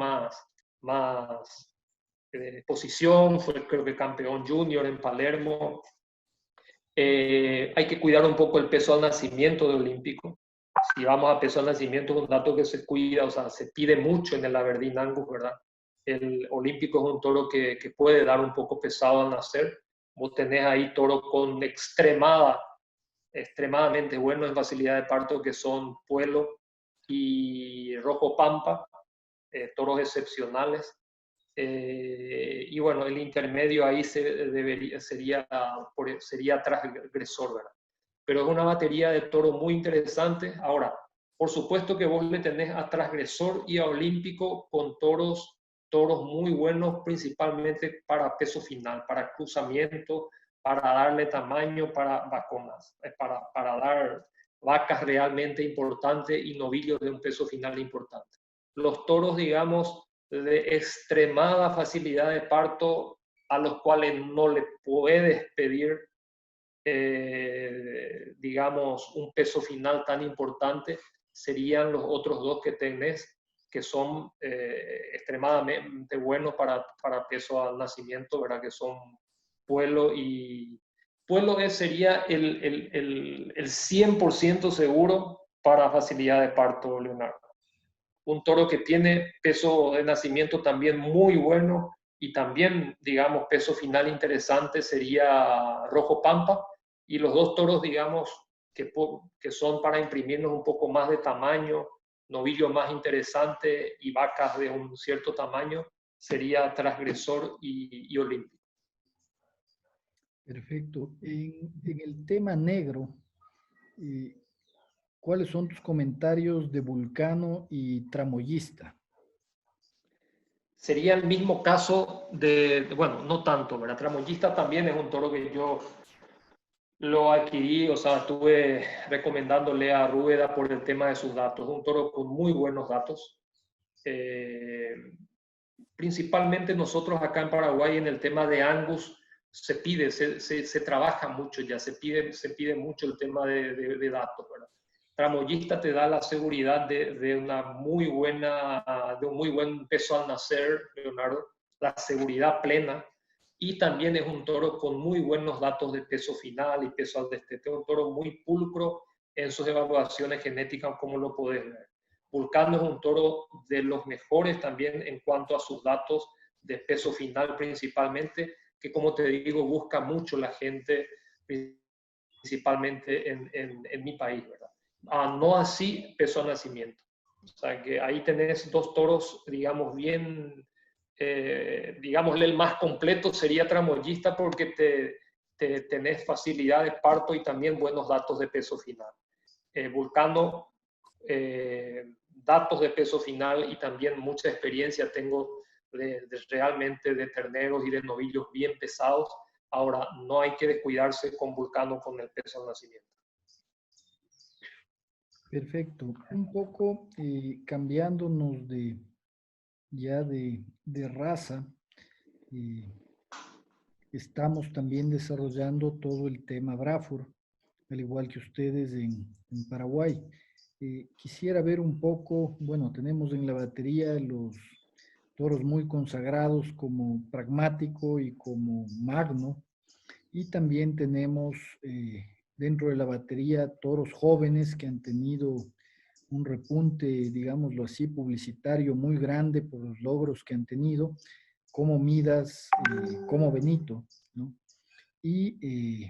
más posición, fue creo que campeón junior en Palermo. Hay que cuidar un poco el peso al nacimiento de Olímpico. Si vamos a peso al nacimiento, es un dato que se cuida, o sea, se pide mucho en el Aberdeen Angus, ¿verdad? El Olímpico es un toro que puede dar un poco pesado al nacer. Vos tenés ahí toro con extremadamente buenos en facilidad de parto, que son Puelo y Rojo Pampa, toros excepcionales. Y bueno, el intermedio ahí sería transgresor, ¿verdad? Pero es una batería de toro muy interesante. Ahora, por supuesto que vos le tenés a transgresor y a olímpico con toros muy buenos, principalmente para peso final, para cruzamiento, para darle tamaño, para vaconas, para dar vacas realmente importantes y novillos de un peso final importante. Los toros, digamos, de extremada facilidad de parto, a los cuales no le puedes pedir, digamos, un peso final tan importante, serían los otros dos que tenés, que son extremadamente buenos para peso al nacimiento, ¿verdad? Que son Puelo y... Puelo sería el 100% seguro para facilidad de parto, Leonardo. Un toro que tiene peso de nacimiento también muy bueno y también, digamos, peso final interesante sería Rojo Pampa, y los dos toros, digamos, que son para imprimirnos un poco más de tamaño, novillo más interesante y vacas de un cierto tamaño, sería Transgresor y Olímpico. Perfecto. En el tema negro, ¿cuáles son tus comentarios de Vulcano y Tramoyista? Sería el mismo caso bueno, no tanto, ¿verdad? Tramoyista también es un toro que yo lo adquirí, o sea, estuve recomendándole a Rueda por el tema de sus datos. Un toro con muy buenos datos. Principalmente nosotros acá en Paraguay en el tema de Angus se trabaja mucho ya, se pide mucho el tema de datos, ¿verdad? Tramoyista te da la seguridad de un muy buen peso al nacer, Leonardo, la seguridad plena, y también es un toro con muy buenos datos de peso final y peso al destete, un toro muy pulcro en sus evaluaciones genéticas, como lo podés ver. Vulcano es un toro de los mejores también en cuanto a sus datos de peso final principalmente, que como te digo, busca mucho la gente, principalmente en mi país, ¿verdad? No así peso a nacimiento. O sea que ahí tenés dos toros, digamos, bien, digámosle el más completo sería tramoyista porque tenés facilidad de parto y también buenos datos de peso final. Vulcano, datos de peso final y también mucha experiencia tengo realmente de terneros y de novillos bien pesados. Ahora, no hay que descuidarse con Vulcano con el peso al nacimiento. Perfecto. Un poco cambiándonos de raza, eh, estamos también desarrollando todo el tema Braford, al igual que ustedes en Paraguay. Quisiera ver un poco, bueno, tenemos en la batería los toros muy consagrados como Pragmático y como Magno, y también tenemos dentro de la batería toros jóvenes que han tenido un repunte, digámoslo así, publicitario muy grande por los logros que han tenido, como Midas, como Benito, ¿no? Y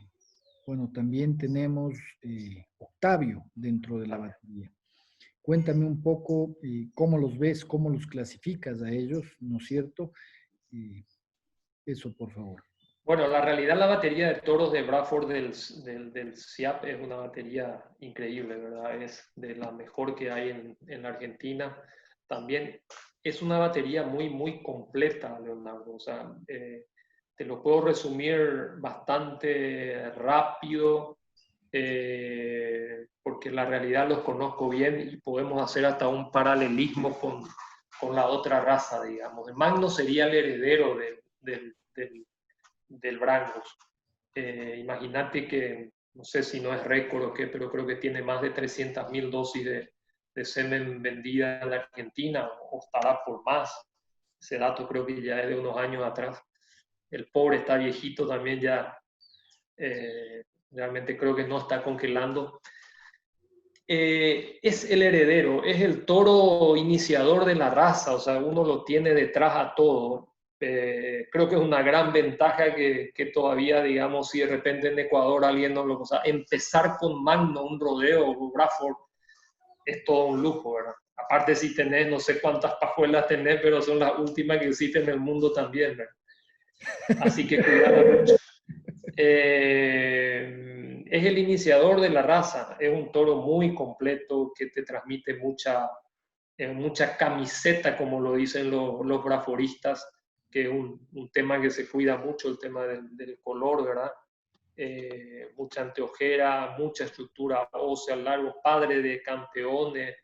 bueno, también tenemos Octavio dentro de la batería. Cuéntame un poco cómo los ves, cómo los clasificas a ellos, ¿no es cierto? Eso, por favor. Bueno, la realidad, la batería de toros de Braford del CIAP es una batería increíble, ¿verdad? Es de la mejor que hay en la Argentina. También es una batería muy, muy completa, Leonardo. O sea, te lo puedo resumir bastante rápido, porque la realidad los conozco bien y podemos hacer hasta un paralelismo con la otra raza, digamos. El Magno sería el heredero del Brangus. Imagínate que, no sé si no es récord o qué, pero creo que tiene más de 300.000 dosis de semen vendida en la Argentina, o estará por más. Ese dato creo que ya es de unos años atrás. El pobre está viejito también ya, realmente creo que no está congelando. Es el heredero, es el toro iniciador de la raza, o sea, uno lo tiene detrás a todo. Creo que es una gran ventaja que todavía, digamos, si de repente en Ecuador alguien no lo... O sea, empezar con Magno, un rodeo, o Braford, es todo un lujo, ¿verdad? Aparte si tenés, no sé cuántas pajuelas tenés, pero son las últimas que existen en el mundo también, ¿verdad? Así que cuidado mucho. Es el iniciador de la raza, es un toro muy completo que te transmite mucha camiseta, como lo dicen los braforistas, que es un tema que se cuida mucho, el tema del color, ¿verdad? Mucha anteojera, mucha estructura ósea, largo, padre de campeones,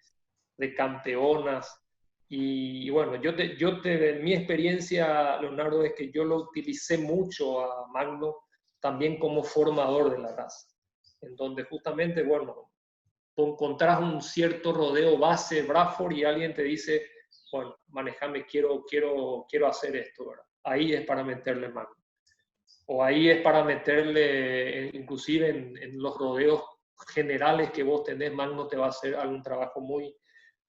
de campeonas. Y bueno, en mi experiencia, Leonardo, es que yo lo utilicé mucho a Magno también como formador de la raza, en donde justamente, bueno, tú encontrás un cierto rodeo base Braford y alguien te dice, bueno, manejame, quiero hacer esto, ¿verdad? Ahí es para meterle Magno. O ahí es para meterle, inclusive en los rodeos generales que vos tenés, Magno te va a hacer algún trabajo muy,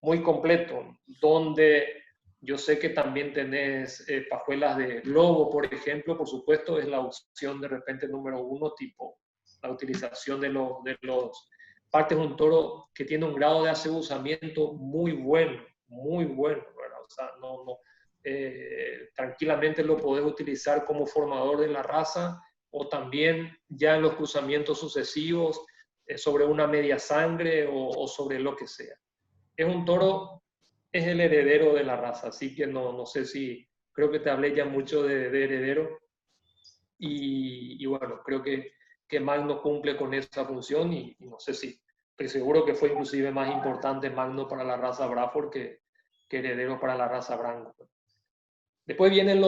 muy completo, donde yo sé que también tenés pajuelas de lobo, por ejemplo, por supuesto, es la opción de repente número uno, tipo la utilización de los partes de un toro que tiene un grado de aseguzamiento muy bueno, ¿verdad? O sea, tranquilamente lo podés utilizar como formador de la raza o también ya en los cruzamientos sucesivos sobre una media sangre o sobre lo que sea. Es un toro, es el heredero de la raza, así que no sé si, creo que te hablé ya mucho de heredero y bueno, creo que Magno cumple con esa función y no sé si, estoy seguro que fue inclusive más importante Magno para la raza Braford que heredero para la raza Branco. Después vienen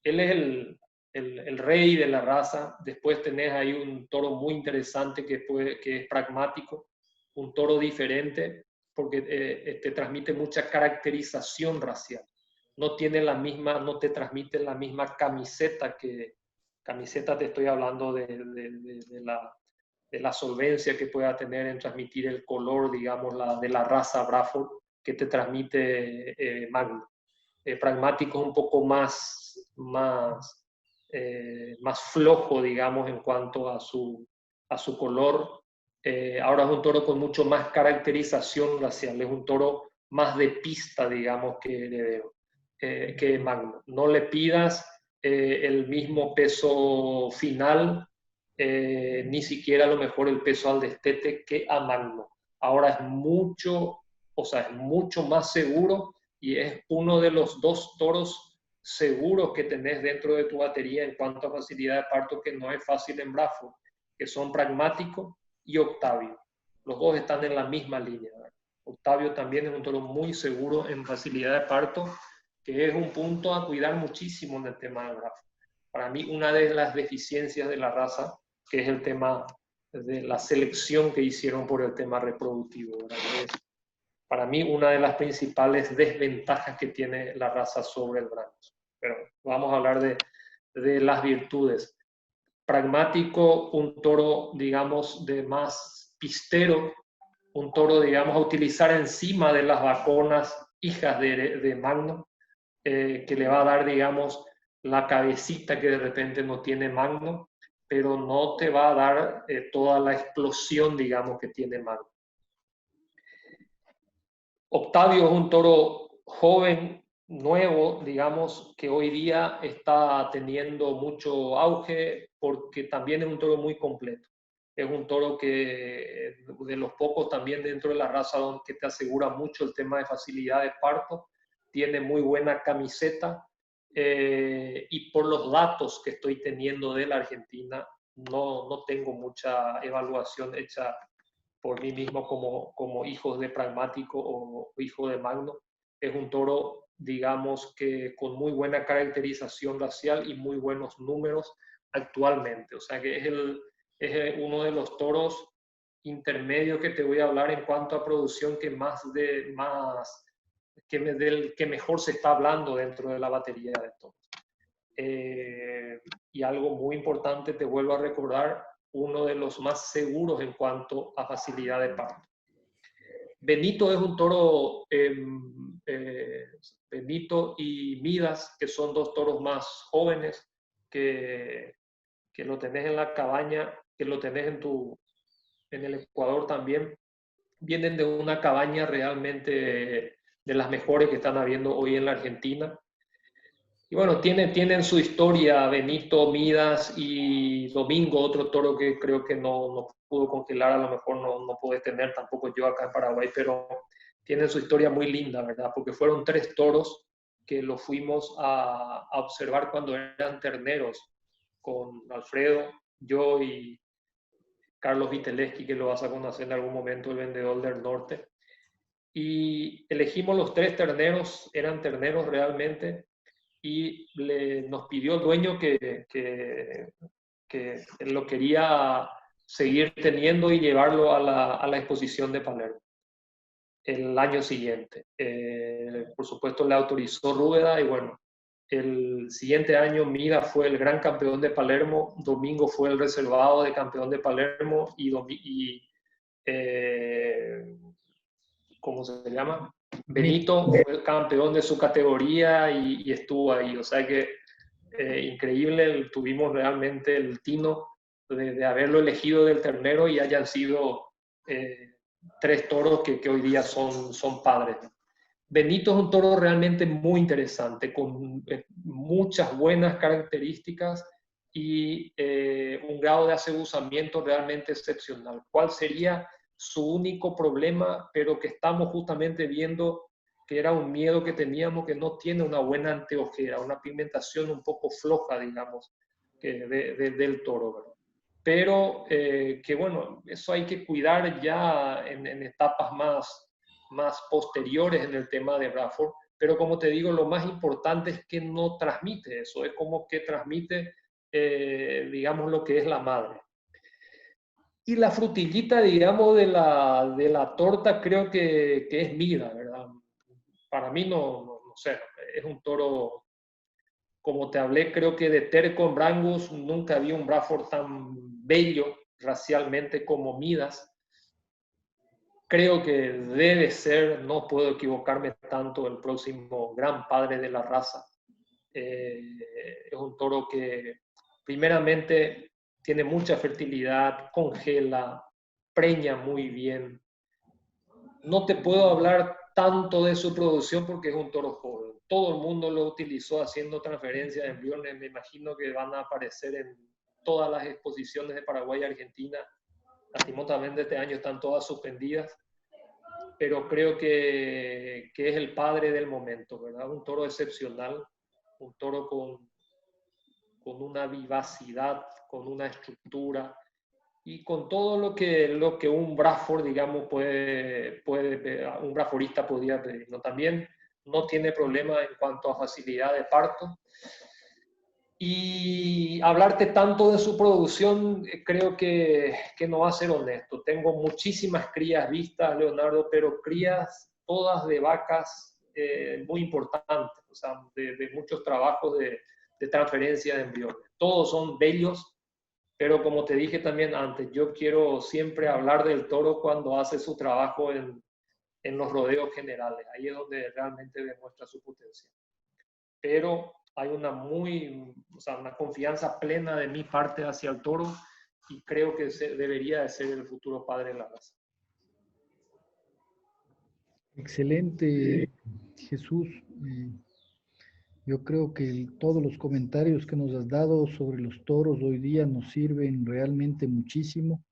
él es el rey de la raza, después tenés ahí un toro muy interesante que es pragmático, un toro diferente, porque te transmite mucha caracterización racial. No te transmite la misma camiseta te estoy hablando de la solvencia que pueda tener en transmitir el color, digamos, de la raza Braford que te transmite Magno. Pragmático un poco más flojo, digamos, en cuanto a su a su color. Ahora es un toro con mucho más caracterización racial, es un toro más de pista, digamos, que heredero, que magno. No le pidas el mismo peso final, ni siquiera a lo mejor el peso al destete que a magno. Ahora es mucho, o sea, es mucho más seguro y es uno de los dos toros seguros que tenés dentro de tu batería en cuanto a facilidad de parto, que no es fácil en Braford, que son Pragmático y Octavio. Los dos están en la misma línea, ¿verdad? Octavio también es un toro muy seguro en facilidad de parto, que es un punto a cuidar muchísimo en el tema de Braford. Para mí, una de las deficiencias de la raza, que es el tema de la selección que hicieron por el tema reproductivo, ¿verdad? Es, para mí, una de las principales desventajas que tiene la raza sobre el Brangus. Pero vamos a hablar de las virtudes. Pragmático, un toro, digamos, de más pistero, un toro, digamos, a utilizar encima de las vaconas hijas de Magno, que le va a dar, digamos, la cabecita que de repente no tiene Magno, pero no te va a dar toda la explosión, digamos, que tiene Magno. Octavio es un toro joven, nuevo, digamos, que hoy día está teniendo mucho auge porque también es un toro muy completo. Es un toro que de los pocos también dentro de la raza que te asegura mucho el tema de facilidad de parto, tiene muy buena camiseta y por los datos que estoy teniendo de la Argentina, no tengo mucha evaluación hecha por mí mismo como hijo de Pragmático o hijo de Magno. Es un toro, digamos, que con muy buena caracterización racial y muy buenos números actualmente. O sea que es uno de los toros intermedios que te voy a hablar en cuanto a producción que mejor se está hablando dentro de la batería de toros. Y algo muy importante, te vuelvo a recordar, uno de los más seguros en cuanto a facilidad de parto. Benito es un toro, Benito y Midas, que son dos toros más jóvenes, que lo tenés en la cabaña, que lo tenés en el Ecuador también, vienen de una cabaña realmente de las mejores que están habiendo hoy en la Argentina. Y bueno, tienen su historia Benito, Midas y Domingo, otro toro que creo que no pudo congelar, a lo mejor no pude tener tampoco yo acá en Paraguay, pero tienen su historia muy linda, ¿verdad? Porque fueron 3 toros que los fuimos a observar cuando eran terneros, con Alfredo, yo y Carlos Viteleski, que lo vas a conocer en algún momento, el vendedor del norte. Y elegimos los 3 terneros, eran terneros realmente, y nos pidió el dueño que él lo quería seguir teniendo y llevarlo a la exposición de Palermo el año siguiente. Por supuesto le autorizó Rúbeda y bueno, el siguiente año Mida fue el gran campeón de Palermo, Domingo fue el reservado de campeón de Palermo ¿cómo se llama? Benito fue el campeón de su categoría y estuvo ahí. O sea que increíble, tuvimos realmente el tino de haberlo elegido del ternero y hayan sido 3 toros que hoy día son padres. Benito es un toro realmente muy interesante, con muchas buenas características y un grado de aseguzamiento realmente excepcional. ¿Cuál sería su único problema, pero que estamos justamente viendo que era un miedo que teníamos, que no tiene una buena anteojera, una pigmentación un poco floja, digamos, del toro, ¿verdad? Pero que bueno, eso hay que cuidar ya en etapas más posteriores en el tema de Braford, pero como te digo, lo más importante es que no transmite eso, es como que transmite, digamos, lo que es la madre. Y la frutillita, digamos, de la torta creo que es Mida, ¿verdad? Para mí no sé, es un toro, como te hablé, creo que de terco en Brangus, nunca vi un Braford tan bello racialmente como Midas. Creo que debe ser, no puedo equivocarme tanto, el próximo gran padre de la raza. Es un toro que primeramente tiene mucha fertilidad, congela, preña muy bien. No te puedo hablar tanto de su producción porque es un toro joven. Todo el mundo lo utilizó haciendo transferencias de embriones. Me imagino que van a aparecer en todas las exposiciones de Paraguay y Argentina. Lastimosamente este año están todas suspendidas, pero creo que es el padre del momento, ¿verdad? Un toro excepcional, un toro con una vivacidad, con una estructura y con todo lo que un Braford, digamos, un Braforista podría pedir, ¿no? También no tiene problema en cuanto a facilidad de parto. Y hablarte tanto de su producción, creo que no va a ser honesto. Tengo muchísimas crías vistas, Leonardo, pero crías todas de vacas muy importantes, o sea, de muchos trabajos de transferencia de embriones. Todos son bellos, pero como te dije también antes, yo quiero siempre hablar del toro cuando hace su trabajo en los rodeos generales. Ahí es donde realmente demuestra su potencia. Pero hay una confianza plena de mi parte hacia el toro y creo que debería de ser el futuro padre de la raza. Excelente, Jesús. Yo creo que todos los comentarios que nos has dado sobre los toros hoy día nos sirven realmente muchísimo.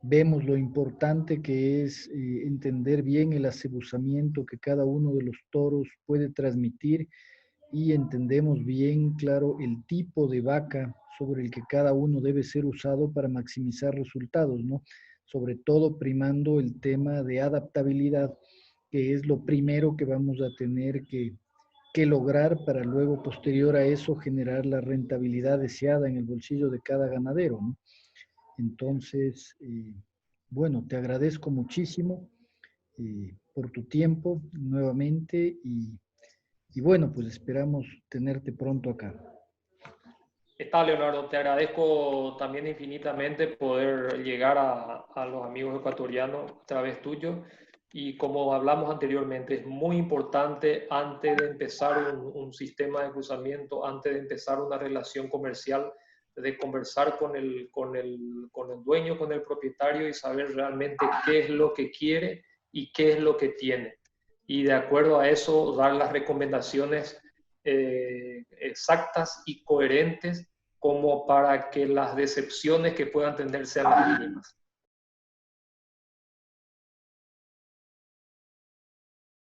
Vemos lo importante que es entender bien el acebuzamiento que cada uno de los toros puede transmitir y entendemos bien, claro, el tipo de vaca sobre el que cada uno debe ser usado para maximizar resultados, ¿no? Sobre todo primando el tema de adaptabilidad, que es lo primero que vamos a tener que lograr para luego, posterior a eso, generar la rentabilidad deseada en el bolsillo de cada ganadero, ¿no? Entonces, bueno, te agradezco muchísimo por tu tiempo nuevamente y bueno, pues esperamos tenerte pronto acá. Está, Leonardo, te agradezco también infinitamente poder llegar a los amigos ecuatorianos a través tuyo. Y como hablamos anteriormente, es muy importante antes de empezar un sistema de cruzamiento, antes de empezar una relación comercial, de conversar con el dueño, con el propietario y saber realmente qué es lo que quiere y qué es lo que tiene. Y de acuerdo a eso, dar las recomendaciones exactas y coherentes como para que las decepciones que puedan tener sean las mínimas.